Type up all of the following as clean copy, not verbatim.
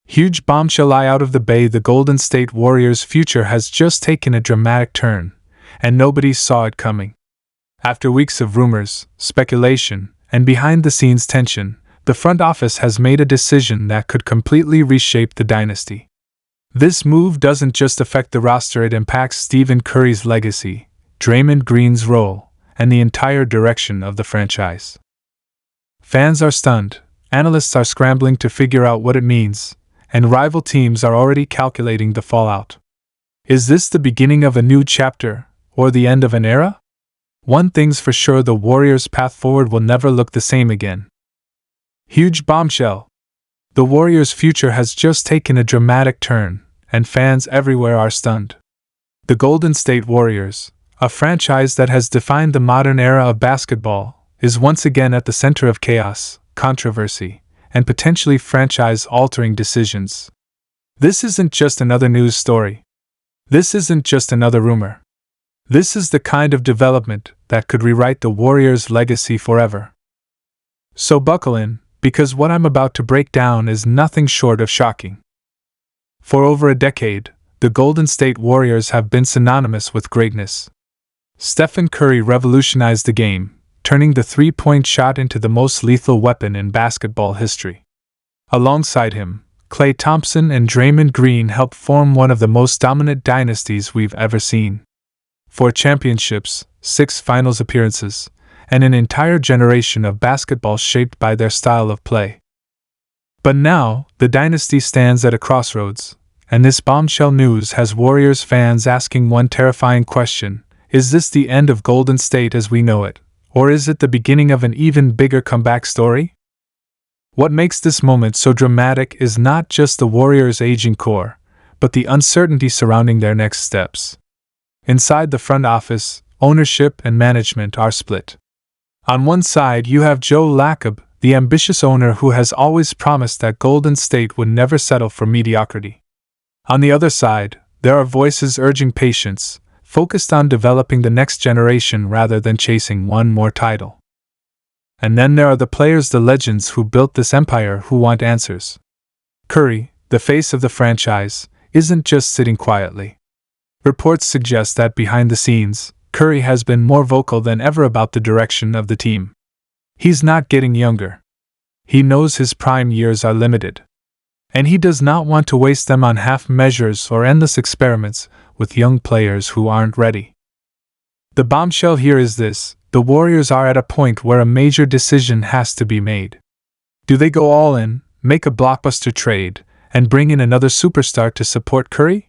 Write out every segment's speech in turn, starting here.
Huge bombshell out of the bay. The Golden State Warriors' future has just taken a dramatic turn, and nobody saw it coming. After weeks of rumors, speculation, and behind-the-scenes tension, the front office has made a decision that could completely reshape the dynasty. This move doesn't just affect the roster, it impacts Stephen Curry's legacy, Draymond Green's role, and the entire direction of the franchise. Fans are stunned, analysts are scrambling to figure out what it means, and rival teams are already calculating the fallout. Is this the beginning of a new chapter, or the end of an era? One thing's for sure, the Warriors' path forward will never look the same again. Huge bombshell. The Warriors' future has just taken a dramatic turn, and fans everywhere are stunned. The Golden State Warriors, a franchise that has defined the modern era of basketball, is once again at the center of chaos, controversy, and potentially franchise-altering decisions. This isn't just another news story. This isn't just another rumor. This is the kind of development that could rewrite the Warriors' legacy forever. So buckle in, because what I'm about to break down is nothing short of shocking. For over a decade, the Golden State Warriors have been synonymous with greatness. Stephen Curry revolutionized the game, turning the three-point shot into the most lethal weapon in basketball history. Alongside him, Klay Thompson and Draymond Green helped form one of the most dominant dynasties we've ever seen. 4 championships, 6 finals appearances, and an entire generation of basketball shaped by their style of play. But now, the dynasty stands at a crossroads, and this bombshell news has Warriors fans asking one terrifying question: is this the end of Golden State as we know it? Or is it the beginning of an even bigger comeback story? What makes this moment so dramatic is not just the Warriors' aging core, but the uncertainty surrounding their next steps. Inside the front office, ownership and management are split. On one side, you have Joe Lacob, the ambitious owner who has always promised that Golden State would never settle for mediocrity. On the other side, there are voices urging patience, focused on developing the next generation rather than chasing one more title. And then there are the players, the legends who built this empire, who want answers. Curry, the face of the franchise, isn't just sitting quietly. Reports suggest that behind the scenes, Curry has been more vocal than ever about the direction of the team. He's not getting younger. He knows his prime years are limited. And he does not want to waste them on half measures or endless experiments with young players who aren't ready. The bombshell here is this: the Warriors are at a point where a major decision has to be made. Do they go all in, make a blockbuster trade, and bring in another superstar to support Curry?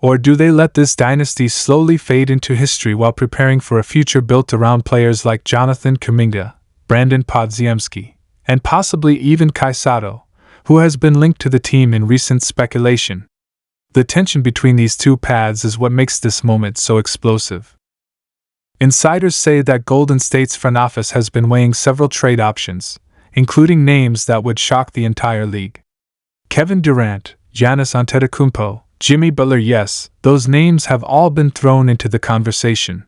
Or do they let this dynasty slowly fade into history while preparing for a future built around players like Jonathan Kuminga, Brandon Podziemski, and possibly even Kai Sotto, who has been linked to the team in recent speculation? The tension between these two paths is what makes this moment so explosive. Insiders say that Golden State's front office has been weighing several trade options, including names that would shock the entire league. Kevin Durant, Giannis Antetokounmpo, Jimmy Butler, yes, those names have all been thrown into the conversation.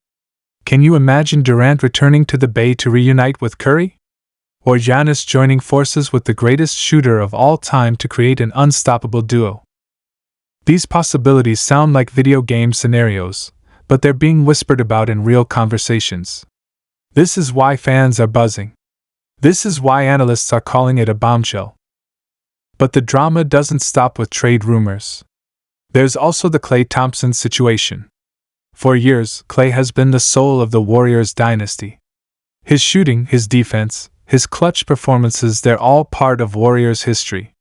Can you imagine Durant returning to the Bay to reunite with Curry? Or Giannis joining forces with the greatest shooter of all time to create an unstoppable duo? These possibilities sound like video game scenarios, but they're being whispered about in real conversations. This is why fans are buzzing. This is why analysts are calling it a bombshell. But the drama doesn't stop with trade rumors. There's also the Klay Thompson situation. For years, Klay has been the soul of the Warriors dynasty. His shooting, his defense, his clutch performances, they're all part of Warriors history.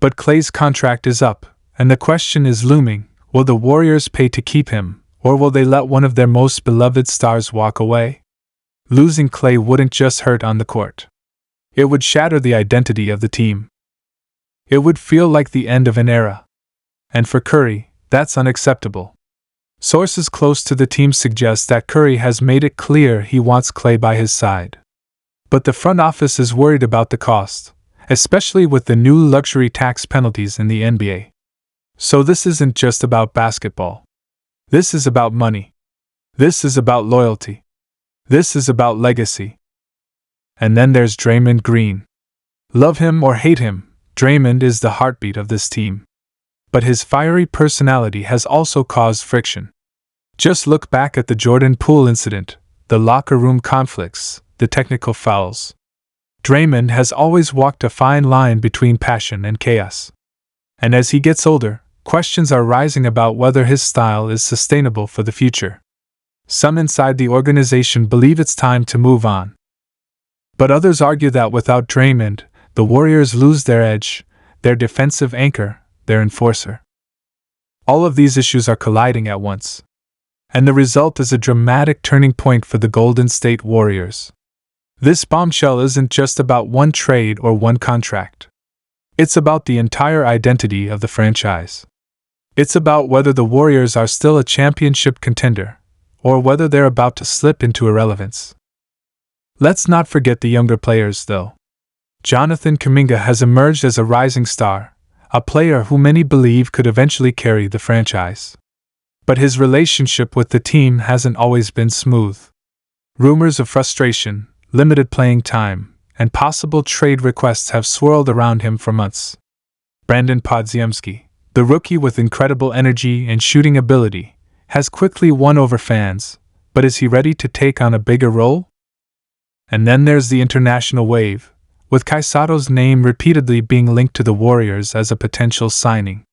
But Klay's contract is up, and the question is looming: will the Warriors pay to keep him, or will they let one of their most beloved stars walk away? Losing Klay wouldn't just hurt on the court. It would shatter the identity of the team. It would feel like the end of an era. And for Curry, that's unacceptable. Sources close to the team suggest that Curry has made it clear he wants Klay by his side. But the front office is worried about the cost, especially with the new luxury tax penalties in the NBA. So this isn't just about basketball. This is about money. This is about loyalty. This is about legacy. And then there's Draymond Green. Love him or hate him, Draymond is the heartbeat of this team. But his fiery personality has also caused friction. Just look back at the Jordan Poole incident, the locker room conflicts, the technical fouls. Draymond has always walked a fine line between passion and chaos. And as he gets older, questions are rising about whether his style is sustainable for the future. Some inside the organization believe it's time to move on. But others argue that without Draymond, the Warriors lose their edge, their defensive anchor, their enforcer. All of these issues are colliding at once. And the result is a dramatic turning point for the Golden State Warriors. This bombshell isn't just about one trade or one contract. It's about the entire identity of the franchise. It's about whether the Warriors are still a championship contender, or whether they're about to slip into irrelevance. Let's not forget the younger players, though. Jonathan Kuminga has emerged as a rising star, a player who many believe could eventually carry the franchise. But his relationship with the team hasn't always been smooth. Rumors of frustration, limited playing time, and possible trade requests have swirled around him for months. Brandon Podziemski, the rookie with incredible energy and shooting ability, has quickly won over fans, but is he ready to take on a bigger role? And then there's the international wave, with Caisato's name repeatedly being linked to the Warriors as a potential signing.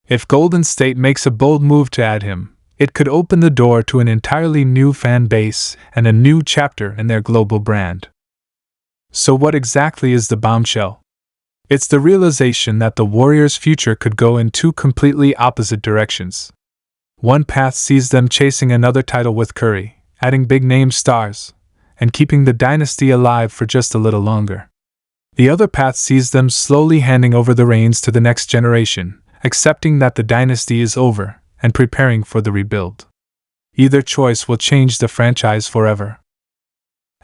If Golden State makes a bold move to add him, it could open the door to an entirely new fan base and a new chapter in their global brand. So what exactly is the bombshell? It's the realization that the Warriors' future could go in two completely opposite directions. One path sees them chasing another title with Curry, adding big-name stars, and keeping the dynasty alive for just a little longer. The other path sees them slowly handing over the reins to the next generation, accepting that the dynasty is over and preparing for the rebuild. Either choice will change the franchise forever.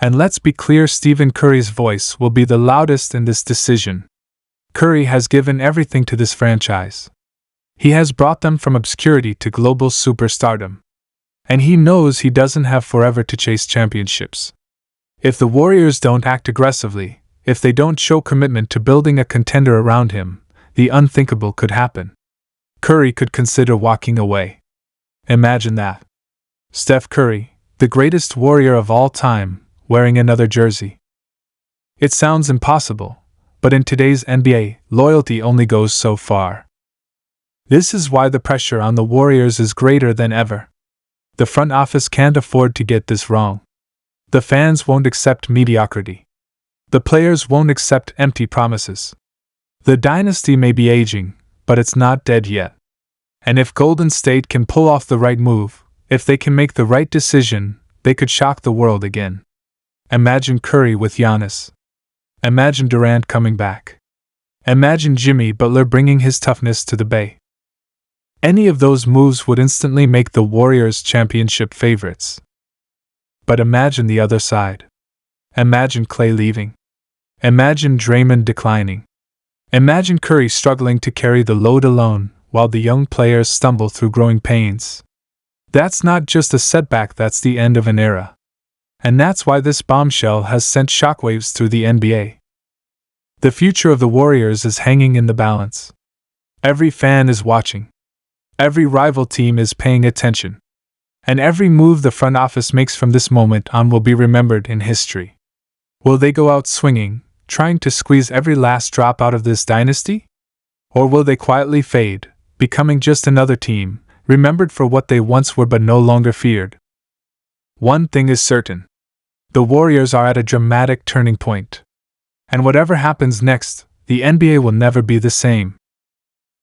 And let's be clear, Stephen Curry's voice will be the loudest in this decision. Curry has given everything to this franchise. He has brought them from obscurity to global superstardom. And he knows he doesn't have forever to chase championships. If the Warriors don't act aggressively, if they don't show commitment to building a contender around him, the unthinkable could happen. Curry could consider walking away. Imagine that. Steph Curry, the greatest Warrior of all time, wearing another jersey. It sounds impossible, but in today's NBA, loyalty only goes so far. This is why the pressure on the Warriors is greater than ever. The front office can't afford to get this wrong. The fans won't accept mediocrity. The players won't accept empty promises. The dynasty may be aging, but it's not dead yet. And if Golden State can pull off the right move, if they can make the right decision, they could shock the world again. Imagine Curry with Giannis. Imagine Durant coming back. Imagine Jimmy Butler bringing his toughness to the Bay. Any of those moves would instantly make the Warriors championship favorites. But imagine the other side. Imagine Klay leaving. Imagine Draymond declining. Imagine Curry struggling to carry the load alone, while the young players stumble through growing pains. That's not just a setback, that's the end of an era. And that's why this bombshell has sent shockwaves through the NBA. The future of the Warriors is hanging in the balance. Every fan is watching. Every rival team is paying attention. And every move the front office makes from this moment on will be remembered in history. Will they go out swinging, trying to squeeze every last drop out of this dynasty? Or will they quietly fade, becoming just another team, remembered for what they once were but no longer feared? One thing is certain. The Warriors are at a dramatic turning point. And whatever happens next, the NBA will never be the same.